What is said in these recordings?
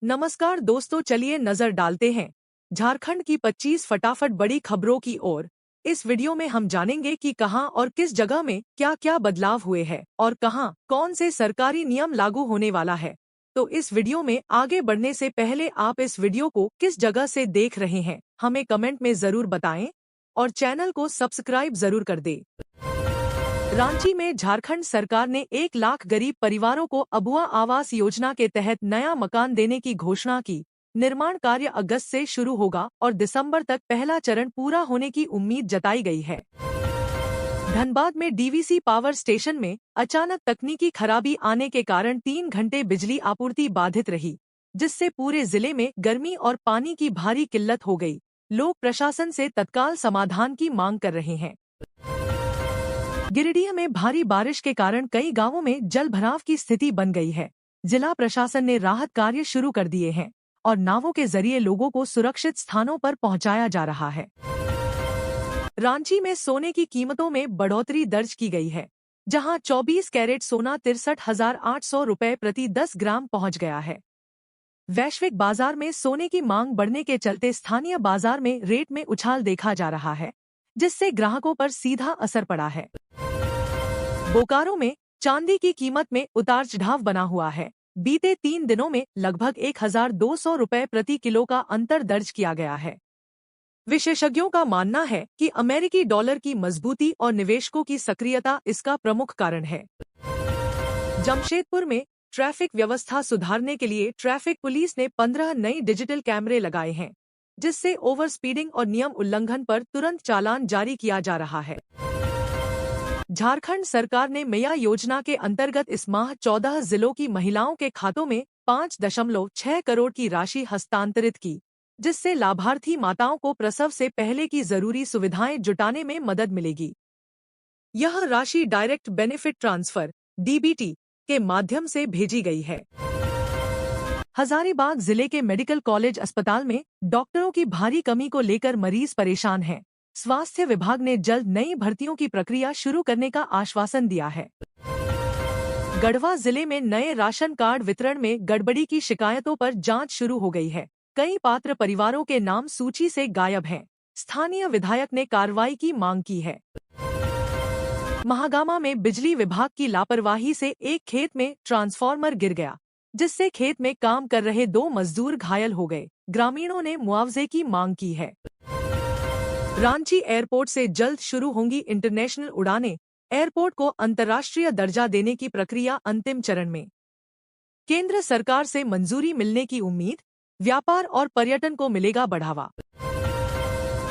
नमस्कार दोस्तों, चलिए नजर डालते हैं झारखंड की 25 फटाफट बड़ी खबरों की ओर। इस वीडियो में हम जानेंगे कि कहां और किस जगह में क्या क्या बदलाव हुए हैं और कहां कौन से सरकारी नियम लागू होने वाला है। तो इस वीडियो में आगे बढ़ने से पहले आप इस वीडियो को किस जगह से देख रहे हैं हमें कमेंट में जरूर बताएं और चैनल को सब्सक्राइब जरूर कर दें। रांची में झारखंड सरकार ने 1 लाख गरीब परिवारों को अबुआ आवास योजना के तहत नया मकान देने की घोषणा की। निर्माण कार्य अगस्त से शुरू होगा और दिसंबर तक पहला चरण पूरा होने की उम्मीद जताई गई है। धनबाद में डीवीसी पावर स्टेशन में अचानक तकनीकी खराबी आने के कारण 3 घंटे बिजली आपूर्ति बाधित रही, जिससे पूरे जिले में गर्मी और पानी की भारी किल्लत हो गई। लोग प्रशासन से तत्काल समाधान की मांग कर रहे हैं। गिरिडीह में भारी बारिश के कारण कई गांवों में जल भराव की स्थिति बन गई है। जिला प्रशासन ने राहत कार्य शुरू कर दिए हैं और नावों के जरिए लोगों को सुरक्षित स्थानों पर पहुंचाया जा रहा है। रांची में सोने की कीमतों में बढ़ोतरी दर्ज की गई है, जहां 24 कैरेट सोना 63,800 रुपए प्रति 10 ग्राम पहुंच गया है। वैश्विक बाजार में सोने की मांग बढ़ने के चलते स्थानीय बाजार में रेट में उछाल देखा जा रहा है, जिससे ग्राहकों पर सीधा असर पड़ा है। बोकारो में चांदी की कीमत में उतार चढ़ाव बना हुआ है। बीते 3 दिनों में लगभग 1,200 रुपए प्रति किलो का अंतर दर्ज किया गया है। विशेषज्ञों का मानना है कि अमेरिकी डॉलर की मजबूती और निवेशकों की सक्रियता इसका प्रमुख कारण है। जमशेदपुर में ट्रैफिक व्यवस्था सुधारने के लिए ट्रैफिक पुलिस ने 15 नई डिजिटल कैमरे लगाए हैं, जिससे ओवर स्पीडिंग और नियम उल्लंघन पर तुरंत चालान जारी किया जा रहा है। झारखंड सरकार ने मैया योजना के अंतर्गत इस माह 14 जिलों की महिलाओं के खातों में 5.6 करोड़ की राशि हस्तांतरित की, जिससे लाभार्थी माताओं को प्रसव से पहले की जरूरी सुविधाएं जुटाने में मदद मिलेगी। यह राशि डायरेक्ट बेनिफिट ट्रांसफर (डीबीटी) के माध्यम से भेजी गई है। हजारीबाग जिले के मेडिकल कॉलेज अस्पताल में डॉक्टरों की भारी कमी को लेकर मरीज परेशान हैं। स्वास्थ्य विभाग ने जल्द नई भर्तियों की प्रक्रिया शुरू करने का आश्वासन दिया है। गढ़वा जिले में नए राशन कार्ड वितरण में गड़बड़ी की शिकायतों पर जांच शुरू हो गई है। कई पात्र परिवारों के नाम सूची से गायब हैं। स्थानीय विधायक ने कार्रवाई की मांग की है। महागामा में बिजली विभाग की लापरवाही से एक खेत में ट्रांसफार्मर गिर गया, जिससे खेत में काम कर रहे 2 मजदूर घायल हो गए। ग्रामीणों ने मुआवजे की मांग की है। रांची एयरपोर्ट से जल्द शुरू होंगी इंटरनेशनल उड़ानें। एयरपोर्ट को अंतर्राष्ट्रीय दर्जा देने की प्रक्रिया अंतिम चरण में। केंद्र सरकार से मंजूरी मिलने की उम्मीद। व्यापार और पर्यटन को मिलेगा बढ़ावा।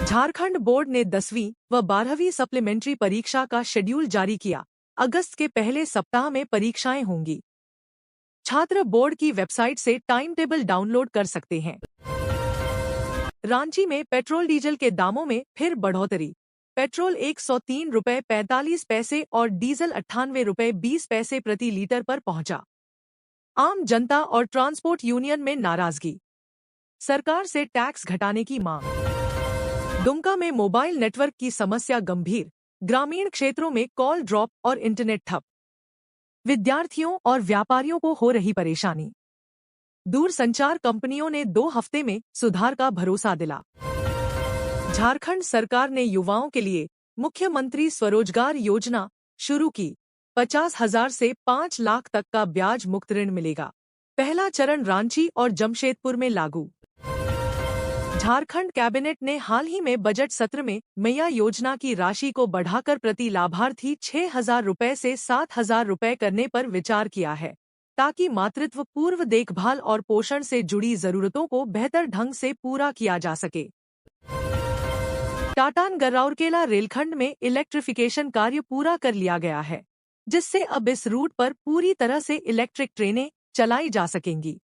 झारखंड बोर्ड ने 10वीं व 12वीं सप्लीमेंट्री परीक्षा का शेड्यूल जारी किया। अगस्त के पहले सप्ताह में परीक्षाएं होंगी। छात्र बोर्ड की वेबसाइट से टाइम टेबल डाउनलोड कर सकते हैं। रांची में पेट्रोल डीजल के दामों में फिर बढ़ोतरी। पेट्रोल 103 रुपए 45 पैसे और डीजल 98 रुपए 20 पैसे प्रति लीटर पर पहुंचा। आम जनता और ट्रांसपोर्ट यूनियन में नाराजगी। सरकार से टैक्स घटाने की मांग। दुमका में मोबाइल नेटवर्क की समस्या गंभीर। ग्रामीण क्षेत्रों में कॉल ड्रॉप और इंटरनेट ठप। विद्यार्थियों और व्यापारियों को हो रही परेशानी। दूरसंचार कंपनियों ने 2 हफ्ते में सुधार का भरोसा दिला। झारखंड सरकार ने युवाओं के लिए मुख्यमंत्री स्वरोजगार योजना शुरू की। 50,000 से 5 लाख तक का ब्याज मुक्त ऋण मिलेगा। पहला चरण रांची और जमशेदपुर में लागू। झारखंड कैबिनेट ने हाल ही में बजट सत्र में मैया योजना की राशि को बढ़ाकर प्रति लाभार्थी 6,000 रुपए से 7,000 रुपए करने पर विचार किया है, ताकि मातृत्व पूर्व देखभाल और पोषण से जुड़ी जरूरतों को बेहतर ढंग से पूरा किया जा सके। टाटान-गर्राउरकेला रेलखंड में इलेक्ट्रिफिकेशन कार्य पूरा कर लिया गया है, जिससे अब इस रूट पर पूरी तरह से इलेक्ट्रिक ट्रेनें चलाई जा सकेंगी।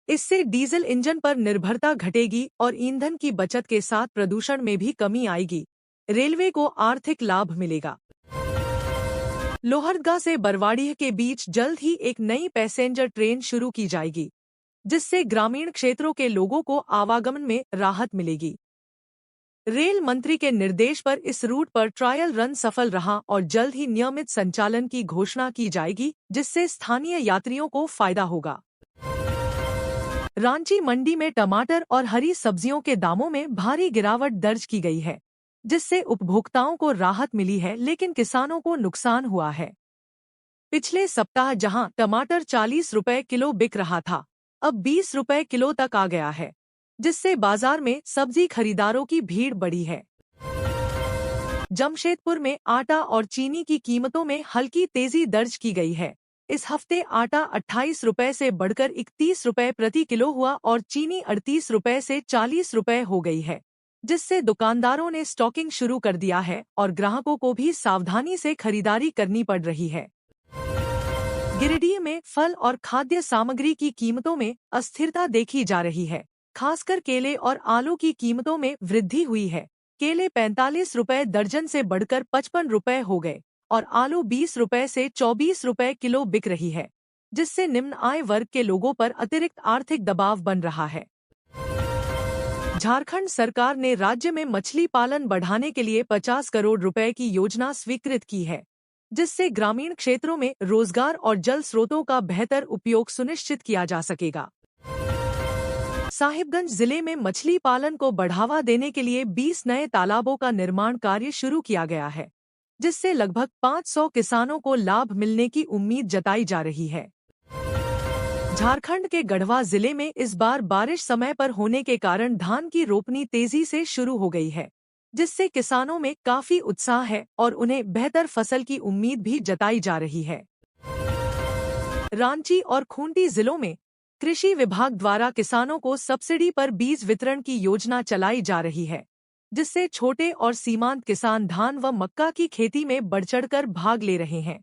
इससे डीजल इंजन पर निर्भरता घटेगी और ईंधन की बचत के साथ प्रदूषण में भी कमी आएगी। रेलवे को आर्थिक लाभ मिलेगा। लोहरदगा से बरवाडीह के बीच जल्द ही एक नई पैसेंजर ट्रेन शुरू की जाएगी, जिससे ग्रामीण क्षेत्रों के लोगों को आवागमन में राहत मिलेगी। रेल मंत्री के निर्देश पर इस रूट पर ट्रायल रन सफल रहा और जल्द ही नियमित संचालन की घोषणा की जाएगी, जिससे स्थानीय यात्रियों को फायदा होगा। रांची मंडी में टमाटर और हरी सब्जियों के दामों में भारी गिरावट दर्ज की गई है, जिससे उपभोक्ताओं को राहत मिली है, लेकिन किसानों को नुकसान हुआ है। पिछले सप्ताह जहां टमाटर 40 रुपए किलो बिक रहा था, अब 20 रुपए किलो तक आ गया है, जिससे बाजार में सब्जी खरीदारों की भीड़ बढ़ी है। जमशेदपुर में आटा और चीनी की कीमतों में हल्की तेजी दर्ज की गई है। इस हफ्ते आटा 28 रुपए से बढ़कर 31 रुपए प्रति किलो हुआ और चीनी 38 रुपए से 40 रुपए हो गई है, जिससे दुकानदारों ने स्टॉकिंग शुरू कर दिया है और ग्राहकों को भी सावधानी से खरीदारी करनी पड़ रही है। गिरिडीह में फल और खाद्य सामग्री की कीमतों में अस्थिरता देखी जा रही है। खासकर केले और आलू की कीमतों में वृद्धि हुई है। केले 45 रुपए दर्जन से बढ़कर 55 रुपए हो गए और आलू 20 रुपए से 24 रुपए किलो बिक रही है, जिससे निम्न आय वर्ग के लोगों पर अतिरिक्त आर्थिक दबाव बन रहा है। झारखंड सरकार ने राज्य में मछली पालन बढ़ाने के लिए 50 करोड़ रुपए की योजना स्वीकृत की है, जिससे ग्रामीण क्षेत्रों में रोजगार और जल स्रोतों का बेहतर उपयोग सुनिश्चित किया जा सकेगा। साहिबगंज जिले में मछली पालन को बढ़ावा देने के लिए 20 नए तालाबों का निर्माण कार्य शुरू किया गया है, जिससे लगभग 500 किसानों को लाभ मिलने की उम्मीद जताई जा रही है। झारखंड के गढ़वा जिले में इस बार बारिश समय पर होने के कारण धान की रोपनी तेजी से शुरू हो गई है, जिससे किसानों में काफी उत्साह है और उन्हें बेहतर फसल की उम्मीद भी जताई जा रही है। रांची और खूंटी जिलों में कृषि विभाग द्वारा किसानों को सब्सिडी पर बीज वितरण की योजना चलाई जा रही है, जिससे छोटे और सीमांत किसान धान व मक्का की खेती में बढ़-चढ़कर भाग ले रहे हैं।